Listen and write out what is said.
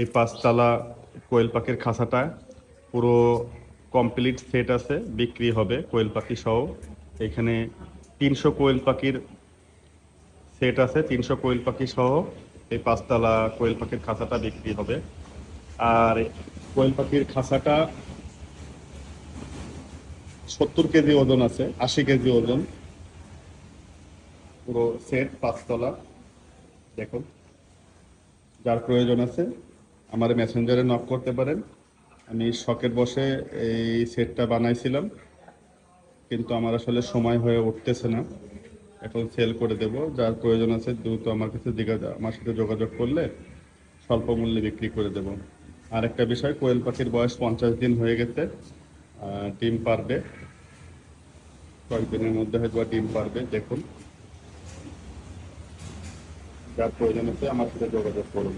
এই 5 তলা কোয়েল পাখির খাঁচাটা পুরো কমপ্লিট সেট আছে, বিক্রি হবে কোয়েল পাখি সহ। এখানে 300 কোয়েল পাখির সেট আছে, 300 কোয়েল পাখি সহ এই 5 তলা কোয়েল পাখির খাঁচাটা বিক্রি হবে। আর কোয়েল পাখির খাঁচাটা 70 কেজি ওজন আছে, 80 কেজি ওজন, পুরো সেট 5 তলা। দেখুন, যার প্রয়োজন আছে আমার মেসেঞ্জারে নক করতে পারেন। আমি শখের বসে এই সেটটা বানাইছিলাম, কিন্তু আমার আসলে সময় হয়ে উঠতেছে না, এখন সেল করে দেব। যার প্রয়োজন আছে দ্রুত আমার সাথে যোগাযোগ করলে স্বল্প মূল্যে বিক্রি করে দেব। আর একটা বিষয়, কোয়েল পাখির বয়স 50 দিন হয়ে গেছে, ডিম পারবে, কয়েকদিনের মধ্যে হয়তো ডিম পারবে। দেখুন, যার প্রয়োজন আছে আমার সাথে যোগাযোগ করুন।